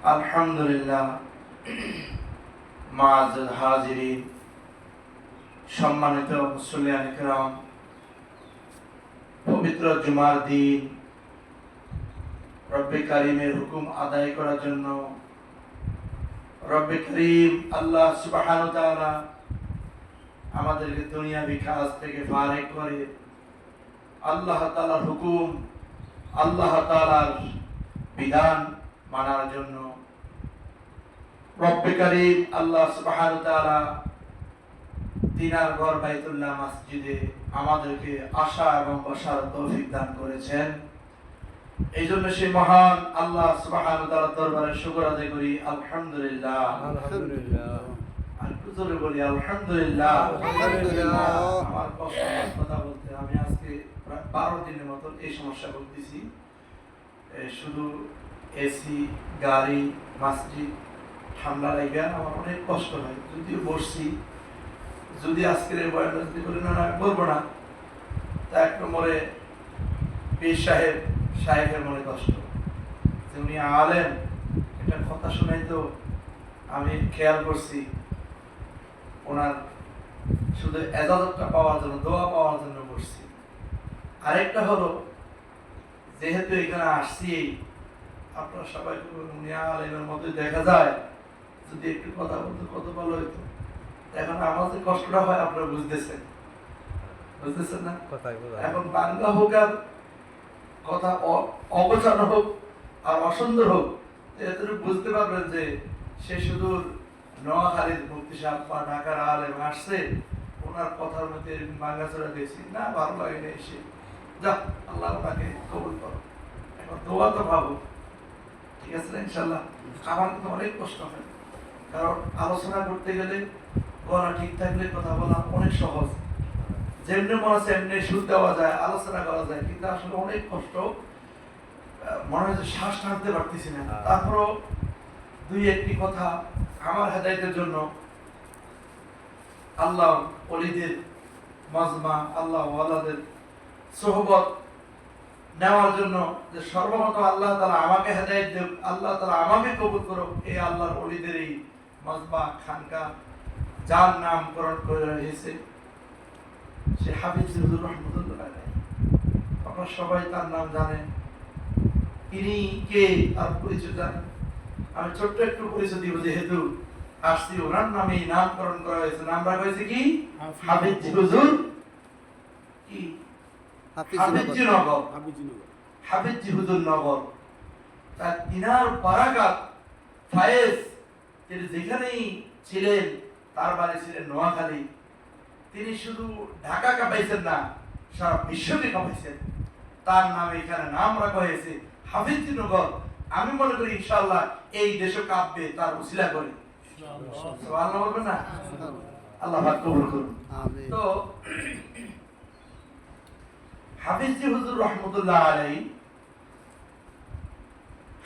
আলহামদুলিল্লাহ। মাআযুল হাজিরিন, সম্মানিত মুসল্লিয়ান কিরাম, পবিত্র জুমার দিন রব্বে কারীমের হুকুম আদায় করার জন্য রব্বে কারীম আল্লাহ সুবহানাহু ওয়া তাআলা আমাদেরকে দুনিয়াবি কাজ থেকে ফারেক করে আল্লাহ তাআলার হুকুম, আল্লাহ তাআলার বিধান মানার জন্য রব্বে কারীম আল্লাহ সুবহানাহু ওয়া তাআলা তিনার ঘর বাইতুল্লাহ মসজিদে আমাদেরকে আসা এবং বসার তৌফিক দান করেছেন। এই জন্য সেই মহান আল্লাহ সুবহানাহু ওয়া তাআলার দরবারে শুকর আদায় করি। আলহামদুলিল্লাহ, আলহামদুলিল্লাহ, আর জোরে বলি আলহামদুলিল্লাহ, আলহামদুলিল্লাহ। আমার কথা বলতে আমি আজকে প্রায় 12 দিনের মতো এই সমস্যা ভুগতেছি। শুধু এসি, গাড়ি, মসজিদ ঠান্ডা লাগে আমার অনেক কষ্ট হয়। যদিও বসছি, যদি আজকের এই বয়ানটা যদি বলি না বলবো না, তা এক নম্বরে পীর সাহেবের মনে কষ্ট যে উনি আলেম, এটা কথা শোনাই তো আমি খেয়াল করছি ওনার শুধু এজাজতটা পাওয়ার জন্য, দোয়া পাওয়ার জন্য বসছি। আরেকটা হলো যেহেতু এখানে আসছি, আপনারা সবাই উনি আলেমের মধ্যে দেখা যায়, যদি একটু কথা বলতে কত ভালো হইতো। এখন আমার যে কষ্টটা হয় আপনারা বুঝতেছেন না? এখন বাংলা হোক আর কথা অগোছানো হোক আর অসুন্দর হোক, এতটুকু বুঝতে পারবেন যে সে শুধু নোয়াখালীর মুফতি সাহেব বা ঢাকার আলেম আসছে, ওনার কথার মধ্যে বাংলা চড়া দিয়েছি না, ভালো লাগে না, এসে যা আল্লাহ ওনাকে কবুল করো। এখন দোয়া তো ভাবো, ঠিক আছে না? ইনশাল্লাহ। আমার কিন্তু অনেক কষ্ট হয়, কারণ আলোচনা করতে গেলে গলা ঠিক থাকলে কথা বলা অনেক সহজ, যেমনি মনে আছে এমনি সুর দেওয়া যায়, আলোচনা করা যায়, কিন্তু আসলে অনেক কষ্ট। মনে হয় যে শ্বাস টানতে পারতেছি না। তারপরও দুই একটি কথা আমার হেদায়েতের জন্য, আল্লাহ ওলিদের মাজমা, আল্লাহ ওয়ালাদের সোহবত নেওয়ার জন্য, যে সর্বমত আল্লাহ তাআলা আমাকে হেদায়েত দেব, আল্লাহ তাআলা আমাকে কবুল করো। এই আল্লাহর ওলিদের এই মাজমা খানকা যার নামকরণ করে রয়েছে সে হাফিজ হুজুর রহমতুল্লাহ আলাইহি, আপনারা সবাই তার নাম জানেন। তিনি কে, তার পরিচয় জানেন। আমি ছোট্ট একটু পরিচয় দিব, যেহেতু আসছি ওনার নামে নামকরণ করা হয়েছে। নাম রাখা হয়েছে কি? হাফিজ হুজুর কি হাফিজি নগর, হাফিজি হুজুর নগর। তার তিনার বারাকাত ফায়েজ, তিনি যেখানেই ছিলেন, তার বাড়ি ছিলেন নোয়াখালী। তিনি শুধু ঢাকা কাঁপাইছেন না, সারা বিশ্বকে কাঁপাইছেন। তার নামে এখানে নাম রাখা হয়েছে হাফিজি নগর। আমি মনে করি ইনশাআল্লাহ এই দেশও কাঁপবে তার উসিলা করে। সুবহানাল্লাহ বলবেন না? আল্লাহ পাক কবুল করুন। তো হাফিজি হুজুর রহমতুল্লাহ আলাইহি,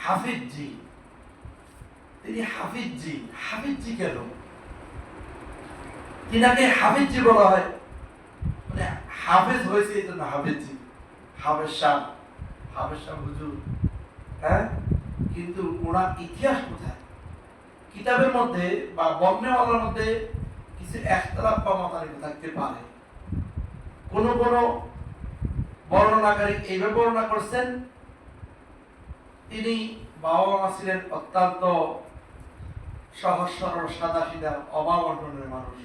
হাফিজি, তিনি হাফিজি কেন তিনাকে হাফিজি বলা হয়? মানে হাফেজ হয়েছে এই জন্য হাফিজি, হাফেজ সাহেব হুজুর। হ্যাঁ, কিন্তু ওনার ইতিহাস কোথায়? কিতাবের মধ্যে বা বর্ণনার মধ্যে কিছু একতলাপ বা মতানৈক্য থাকতে পারে। কোন বর্ণনাকারী এইভাবে বর্ণনা করছেন, তিনি বাবা মা ছিলেন অত্যন্ত সহজ সরল সাদা সিধা অভাব অনটনের মানুষ।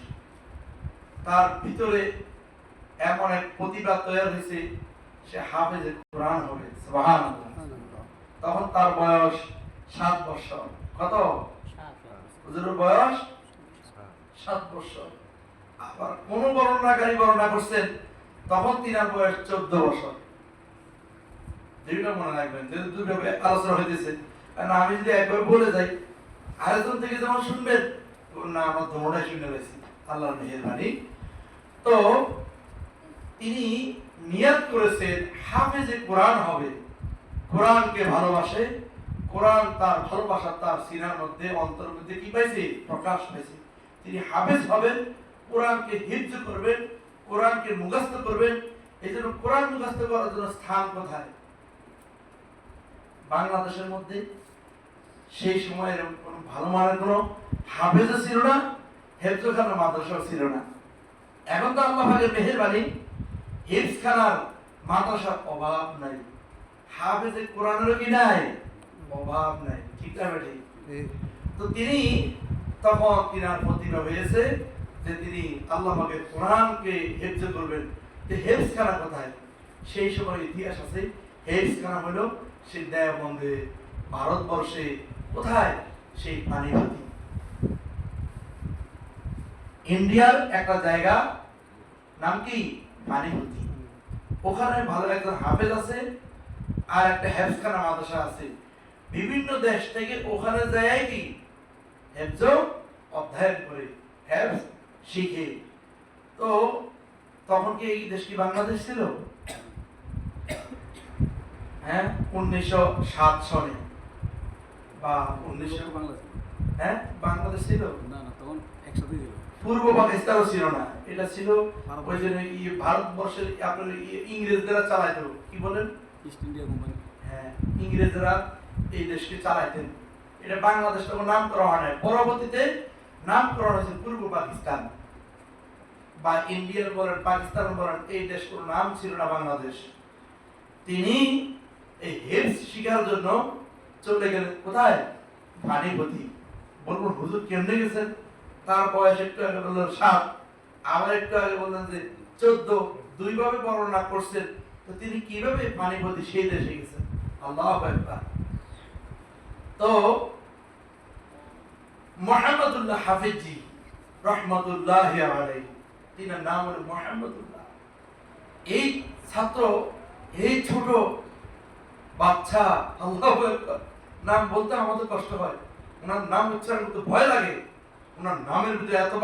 তার ভিতরে এমন এক প্রতিভা তৈরি হয়েছে, সে হাফেজে কোরআন হবে। সুবহানাল্লাহ। তখন তার বয়স 7 বছর। কত? হুজুরের বয়স 7 বছর। আবার কোন বর্ণনাকারী বর্ণনা করছেন তখন তিনার বয়স 14 বছর। দুইটা মনে রাখবেন, যেহেতু দুইভাবে আলোচনা হইতেছে। কারণ আমি যদি একবার বলে যাই, আরেকজন থেকে যেমন শুনবেন, না আমরা দোনোটাই শুনে গেছি, আল্লাহর মেহেরবানি। তো তিনি নিয়ত করেছেন হাফেজে কোরআন হবে। কোরআনকে ভালোবাসে, কোরআন তার ভালোবাসা তার সিনার মধ্যে, অন্তরের মধ্যে কি পাইছে? প্রকাশ পাইছে। তিনি হাফেজ হবেন, কোরআনকে হিফজ করবেন, কোরআনকে মুখস্থ করবেন। এই জন্য কোরআন মুখস্থ করার জন্য স্থান কোথায়? বাংলাদেশের মধ্যে সেই সময় এরকম কোনো ভালো মানের কোনো হাফেজও ছিল না, হেফজখানা মাদ্রাসাও ছিল না। এখন তো আল্লাহ পাকের মেহেরবানি, হেফজখানার মাদ্রাসার অভাব নাই, হাফেজে কোরআনেরও কি নাই, অভাব নাই, ঠিক না বেটি? তো তিনি তখন তিনার প্রতিভা হয়েছে যে তিনি আল্লাহ পাকের কোরআনকে হেফজ করবেন। যে হেফজখানা কোথায়? সেই সময় ইতিহাস আছে, হেফজখানা হলো সেই দেওবন্দে, ভারতবর্ষে। কোথায়? সেই পানিপতি, ইন্ডিয়ার একটা জায়গা, নাম কি? পানিপতি। ওখানে ভালো একজন হাফেজ আছে আর একটা হেফজখানা মাদ্রাসা আছে। বিভিন্ন দেশ থেকে ওখানে যায় কি হেফজ অধ্যয়ন করে, হেফজ শিখে। তো তখন কি এই দেশ কি বাংলাদেশ ছিল? হ্যাঁ, 1907 সনে বা 1900 হ্যাঁ বাংলাদেশ ছিল না, তখন একসাথে ছিল। পূর্ব পাকিস্তানও ছিল না, এটা ছিল ওই যে ভারতবর্ষের আপনার ইংরেজরা চালাইতো, কি বলেন, ইস্ট ইন্ডিয়া কোম্পানি। হ্যাঁ, ইংরেজরা এই দেশকে চালাইতেন। এটা বাংলাদেশ তখন নামকরণ হয় নাই, পরবর্তীতে নামকরণ হয়েছে পূর্ব পাকিস্তান বা ইন্ডিয়ান বলেন, পাকিস্তান বলেন, এই দেশ কোনো নাম ছিল না বাংলাদেশ। তিনি এই হেফজ শিখার জন্য চলে গেলেন কোথায়? পানিপতি। বলবো হুজুর কেমনে গেছেন? তার বয়স একটু আগে বললেন 7, আবার একটু আগে বললেন যে 14, দুইভাবে বর্ণনা করছেন। তো তিনি কিভাবে পানিপতি সেই দেশে গেছেন? আল্লাহু আকবার। তো মুহাম্মদুল্লাহ হাফিজি রহমাতুল্লাহি আলাইহি, তিনার নাম হলো মুহাম্মদুল্লাহ। এই ছাত্র, এই ছোট বাচ্চা, আল্লাহু আকবার, নাম বলতে আমাদের কষ্ট হয়, ওনার নাম উচ্চারণ করতে ভয় লাগে। ওনার নামের ভিতরে এত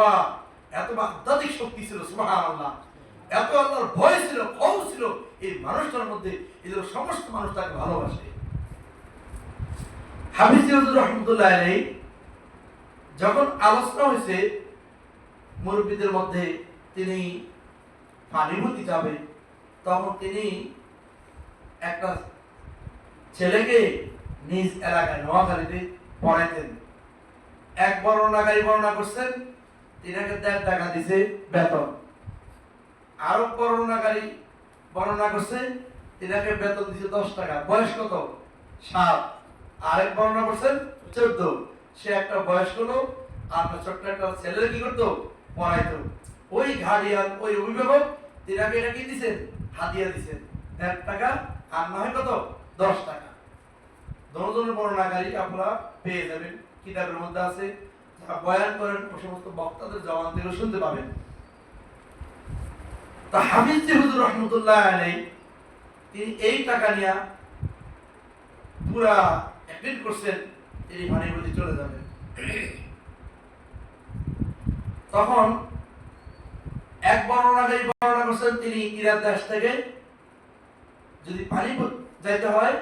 আধ্যাত্মিক শক্তি ছিল, সুবহানাল্লাহ। এত আল্লাহর ভয় ছিল, খৌফ ছিল এই মানুষটার মধ্যে, এই জন্য সমস্ত মানুষ তাকে ভালোবাসে। হাফিজ রহমতুল্লাহ আলাইহি যখন আলোচনা হয়েছে মুরব্বীদের মধ্যে তিনি পানিপতি যাবে, তখন তিনি একটা ছেলেকে নিজ এলাকায় নোয়াখালীতে পড়াইতেন। এক বর্ণনাকারী বর্ণনা করছেন তিনাকে 1.5 টাকা দিছে বেতন। আরো বর্ণনাকারী বর্ণনা করছে তিনাকে বেতন দিছে 10 টাকা। বয়স কত? 7। আরেক বর্ণনা করছেন 14। সে একটা বয়স্ক লোক, আপনার ছোট্ট একটা ছেলের কি করতো? পড়াইতো। ওই গার্ডিয়ান, ওই অভিভাবক তিনাকে এটা কি দিছেন? হাদিয়া দিছেন 1.5 টাকা, আর না হয় কত? 10 টাকা। দনজনের বর্ণনাকারী আপনারা পেয়ে যাবেন, কিতাবের মধ্যে আছে। যারা বয়ান করেন ও সমস্ত বক্তাদের জবান থেকে শুনতে পাবেন। তা হাফিজ হুজুর রহমতুল্লাহ আলাইহি তিনি এই টাকা নিয়ে পুরা এগ্রিড করছেন তিনি পানিপতি চলে যাবেন। তখন এক বর্ণনাকারী বর্ণনা করছেন তিনি ইরাক দেশ থেকে যদি পানিপত যাইতে হয়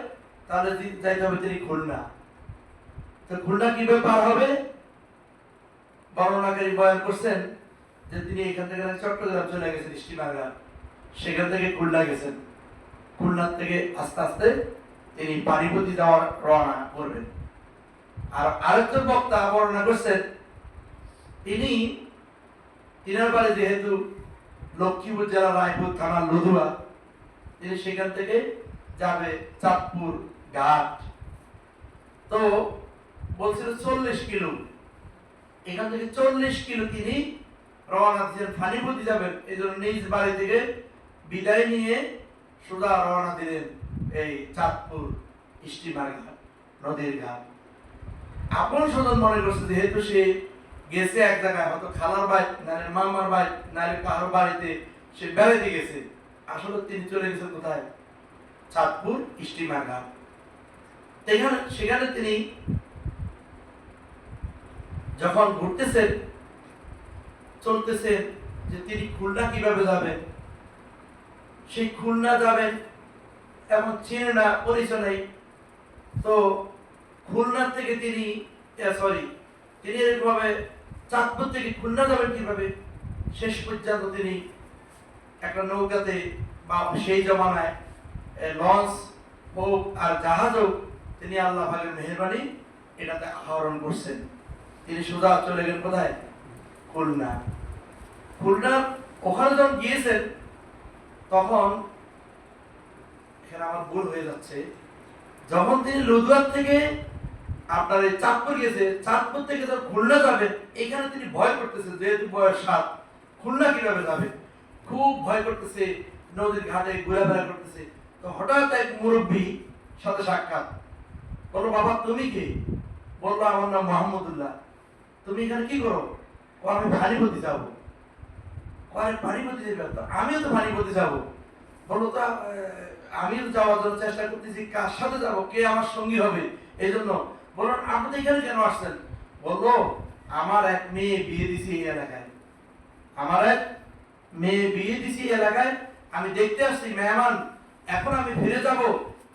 তাহলে যাইতে হবে তিনি খুলনা। তো খুলনা কিভাবে পার হবে? বর্ণনাকারী বয়ান করছেন যে তিনি এখান থেকে চট্টগ্রাম চলে গেছেন স্টিমার, সেখান থেকে খুলনা গেছেন। খুলনা থেকে আস্তে আস্তে তিনি পানিপতি যাওয়ার রওনা করবেন। আর আরেকজন বক্তা বর্ণনা করছেন তিনি তিনার বাড়ি যেহেতু লক্ষ্মীপুর জেলা রায়পুর থানা লধুয়া, তিনি সেখান থেকে যাবে চাঁদপুর ঘাট। তো বলছিল 40 কিলো, এখান থেকে 40 কিলো তিনি রওনা দিয়েছেন, পানিপতি যাবেন। এই জন্য নিজ বাড়ি থেকে বিদায় নিয়ে সোজা রওনা দিলেন এই চাঁদপুর স্টিমার ঘাট, নদীর ঘাট। আপন স্বজন মনে করছে যেহেতু সে গেছে এক জায়গায়, হয়তো খালার বাড়ি, নাহলে মামার বাড়ি, নাহলে কারোর বাড়িতে সে বেড়াইতে গেছে। আসলে তিনি চলে গেছেন কোথায়? চাঁদপুর স্টিমার ঘাট। সেখানে তিনি যখন ঘুরতেছেন, চলতেছেন যে তিনি খুলনা কিভাবে যাবেন, সেই খুলনা যাবেন এমন চিনে না, পরিচয় নেই। তো খুলনা থেকে তিনি এরকমভাবে চাঁদপুর থেকে খুলনা যাবেন কিভাবে? শেষ পর্যন্ত তিনি একটা নৌকাতে, বা সেই জমানায় লঞ্চ হোক আর জাহাজ হোক, তিনি আল্লাহ পাকের মেহেরবানি এটাতে আহরণ করছেন। তিনি সোজা চলে গেলেন কোথায়? খুলনা। খুলনার ওখানে যখন গিয়েছেন তখন এখানে আমার ভুল হয়ে যাচ্ছে, যখন তিনি লুধুয়ার থেকে আপনার এই চাঁদপুর গেছে, চাঁদপুর থেকে যখন খুলনা যাবে, এখানে তিনি ভয় করতেছে, যেহেতু বয়স 7, খুলনা কিভাবে যাবে, খুব ভয় করতেছে, নদীর ঘাটে ঘোরাফেরা করতেছে। তো হঠাৎ এক মুরব্বী সাথে সাক্ষাৎ, বললো বাবা তুমি কে? বললো আমার নাম মোহাম্মদুল্লাহ। তুমি এখানে কি করো? আমি ভানিপতি যাবো। ভানিপতি যাবে? আমিও তো ভানিপতি যাবো। বললো তো আমিও যাওয়ার জন্য চেষ্টা করতেছি, কার সাথে যাবো, কে আমার সঙ্গী হবে, এই জন্য। বলুন আপনি এখানে কেন আসছেন? বললো আমার এক মেয়ে বিয়ে দিছি এই এলাকায়, আমার এক মেয়ে বিয়ে দিছি এই এলাকায়, আমি দেখতে আসছি মেহমান, এখন আমি ফিরে যাব,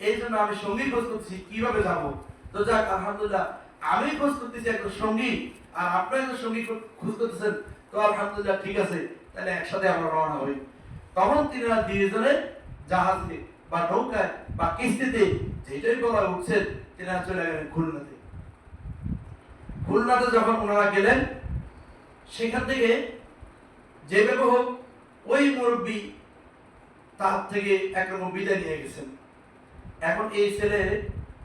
এই জন্য আমি সঙ্গী খোঁজ করছি, কিভাবে যাব। তো যাক আলহামদুলিল্লাহ, আমি খোঁজ করতেছি একটা সঙ্গী, আর আপনি একটা সঙ্গী খোঁজ করতেছেন, তো আলহামদুলিল্লাহ ঠিক আছে, তাহলে একসাথে আমরা রওনা হই। তখন তিনারা দুইজনে জাহাজে বা নৌকায় বা কিস্তিতে, যেটাই বলা উঠছেন, তিনারা চলে গেলেন খুলনাতে। খুলনাতে যখন ওনারা গেলেন, সেখান থেকে যেভাবে হোক ওই মুরব্বী তার থেকে একরকম বিদায় নিয়ে গেছেন। এখন এই ছেলে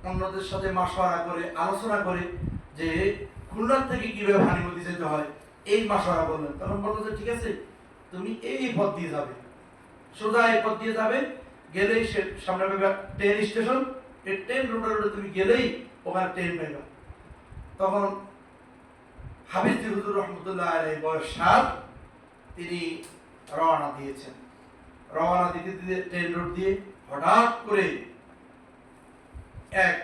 অন্যদের সাথে মাশওয়ারা করে, আলোচনা করে যে খুলনার থেকে কিভাবে ভানিপতি যেতে হয়, এই মাশওয়ারা করলেন। তখন বললো যে ঠিক আছে, তুমি এই পথ দিয়ে যাবে, সোজা এই পথ দিয়ে যাবে, গেলেই সে সামনে পাবে ট্রেন স্টেশন, এই ট্রেন রোডে তুমি গেলেই ওখানে ট্রেন পাইবা। তখন হাফিজ হুজুর রহমতুল্লাহ আলাইহি বয়স 7, তিনি রওনা দিয়েছেন। রওনা দিতে দিতে ট্রেন রোড দিয়ে হঠাৎ করে এক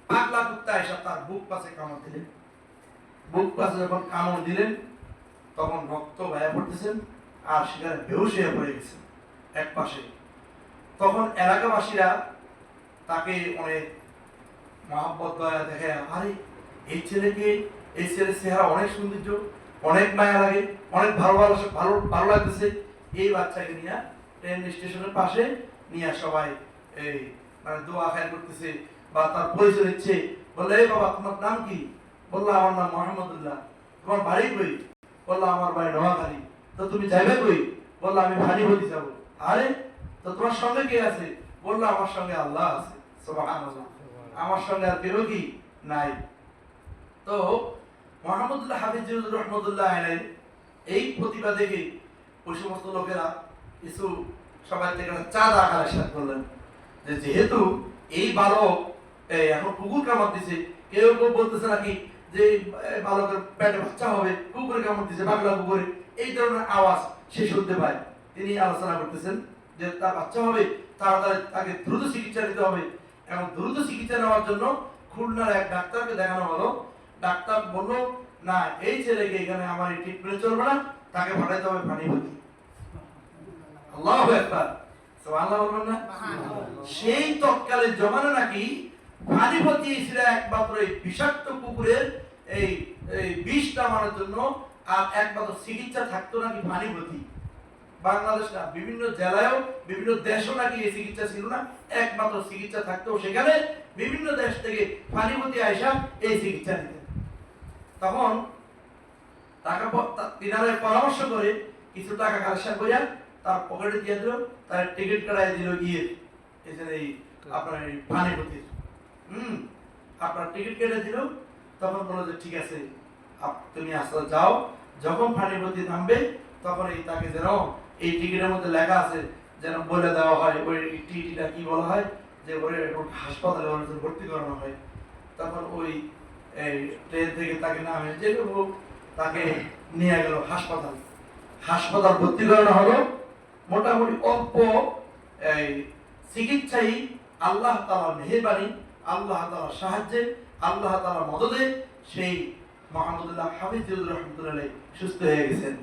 পাগলা কুত্তা এসে তার বুক পাশে কামড় দিলেন। বুক পাশে যখন কামড় দিলেন, তখন রক্ত ভায়া পড়তেছেন, আর সেখানে বেহুশ হয়ে পড়ে গেছেন এক পাশে। তখন এলাকাবাসীরা তাকে অনেক মহাব্বত দয়া দেখে, আরে এই ছেলেকে, এই ছেলের চেহারা অনেক সৌন্দর্য, অনেক মায়া লাগে, অনেক ভালো ভালো লাগতেছে, এই বাচ্চাকে নিয়ে ট্রেন স্টেশনের পাশে নিয়ে সবাই এই মানে দোয়া খায় করতেছে বা তার পরিচয় দিচ্ছে। বললো এই বাবা তোমার নাম কি? বললো আমার নাম মোহাম্মদুল্লাহ। তোমার বাড়ি কই? বললো আমার বাড়ি নোয়াখালী। তো তুমি যাবে কই? বললো আমি ভানিপতি যাবো। আরে তো তোমার সঙ্গে কে আছে? বললো আমার সঙ্গে আল্লাহ আছে, সুবহানাল্লাহ, আমার সঙ্গে আর কেউ কি নাই। তো মোহাম্মদুল্লাহ হাফিজ রহমতুল্লাহ আলাইহি এই প্রতিভা দেখে ওই সমস্ত লোকেরা কিছু সবাই থেকে চাঁদা কালেকশন করলেন, যে যেহেতু এই বালক এখন কুকুর কামড় দিছে, কেউ কেউ বলতেছে নাকি যে বালকের পেটে বাচ্চা হবে, কুকুরে কামড় দিছে, বাংলা কুকুরে, এই ধরনের আওয়াজ সে শুনতে পায়। তিনি আলোচনা করতেছেন যে তার বাচ্চা হবে, তাড়াতাড়ি তাকে দ্রুত চিকিৎসা দিতে হবে। এবং দ্রুত চিকিৎসা নেওয়ার জন্য খুলনার এক ডাক্তারকে দেখানো হলো। ডাক্তার বললো না, এই ছেলেকে এখানে আমার এই ট্রিটমেন্ট চলবে না, তাকে পাঠাইতে হবে ভানিপতি। আল্লাহু আকবার, সুবহানাল্লাহ বলবেন না? সেই তৎকালীন জমানা নাকি ভানিপতি ছিল একমাত্র এই বিষাক্ত কুকুরের এই বিষ নামানোর জন্য, আর একমাত্র চিকিৎসা থাকতো নাকি ভানিপতি। বাংলাদেশ না, বিভিন্ন জেলায়ও বিভিন্ন দেশও নাকি এই চিকিৎসা ছিল না, একমাত্র চিকিৎসা থাকতো সেখানে বিভিন্ন দেশ থেকে ভানিপতি আইসা এই চিকিৎসা নিতেন। তখন টাকা তিনারে পরামর্শ করে কিছু টাকা কালেকশন করিয়া তার পকেটে দিয়ে দিল, তার টিকিট কাটাই দিল গিয়ে এই আপনার এই ভানিপতির। আপনার টিকিট কেটে দিল। তখন বললো যে ঠিক আছে তুমি আসলে যাও, যখন ভানিপতি নামবে তখন এই তাকে যেন এই টিকিটের মধ্যে লেখা আছে যেন বলে দেওয়া হয়, ওই টিকিটটা কি বলা হয়, যে ওই হাসপাতালে ভর্তি করানো হয়। তখন ওই এই ট্রেন থেকে তাকে নামে যে তাকে নিয়ে গেল হাসপাতাল ভর্তি করানো হলো। মোটামুটি অল্প এই চিকিৎসাই আল্লাহ তাআলার মেহেরবানি, আল্লাহ তাআলার সাহায্যে, আল্লাহ তাআলার মদদে সেই মোহাম্মদুল্লাহ হাফিজ রহমতুল্লাহ আলাইহি সুস্থ হয়ে গেছেন।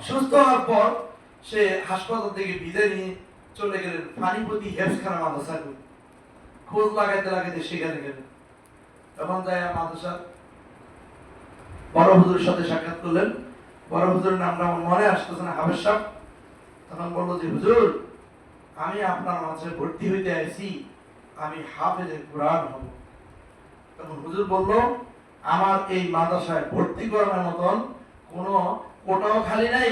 সুস্থ হওয়ার পর সে হাসপাতাল থেকে বিদায় নিয়ে চলে গেলেন ভানিপতি হেফজখানা মাদ্রাসায়। খোঁজ লাগাইতে সেখানে গেলেন। তখন যায় মাদ্রাসা বড় হুজুরের সাথে সাক্ষাৎ করলেন। বড় হুজুরের নামটা আমার মনে আসতেছে না, হাফেজ সাহেব। তখন বললো যে হুজুর, আমি আপনার মাঝে ভর্তি হইতে আইছি, আমি হাফেজে কুরআন হব। তখন হুজুর বলল, আমার এই মাদ্রাসায় ভর্তি করানোর মতন কোনো কোটাও খালি নাই,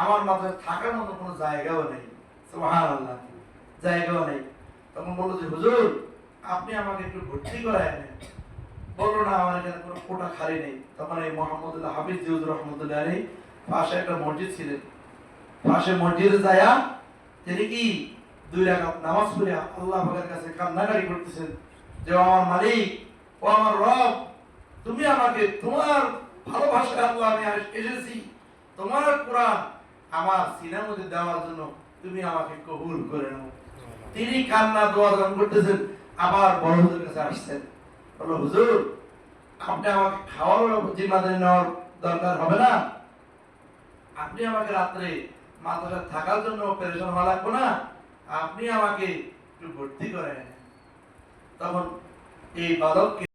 আমার মাথায় থাকার মতো কোনো জায়গাও নেই। সুবহানাল্লাহ, জায়গাও নেই। তখন বললো যে হুজুর, আপনি আমাকে একটু ভর্তি করায় নেন। বললো না, আমার এখানে কোনো কোটা খালি নেই। তখন এই মোহাম্মদুল্লাহ হাফিজ জিউদ রহমতুল্লাহ আলাইহি পাশে একটা মসজিদ ছিলেন, পাশে মসজিদে যায়া তিনি কি 2 রাকাত নামাজ পড়ে আল্লাহ পাকের কাছে কান্নাকাটি করতেছেন যে আমার মালিক, ও আমার রব, তুমি আমাকে তোমার ভালোবাসায় আল্লাহ আমি এসেছি, তোমার কোরআন আমার সিনার মধ্যে দেওয়ার জন্য তুমি আমাকে কবুল করে নাও। তিনি কান্না দোয়া দান করতেছেন, আবার বড় হুজুরের কাছে আসছেন। বলল হুজুর, আপনি আমাকে খাওয়ার জিম্মাদারি নেওয়ার দরকার হবে না, আপনি আমাকে রাত্রে মাদ্রাসায় থাকার জন্য পেরেশান হওয়া লাগবে না, আপনি আমাকে একটু ভর্তি করেন। তখন এই বালককে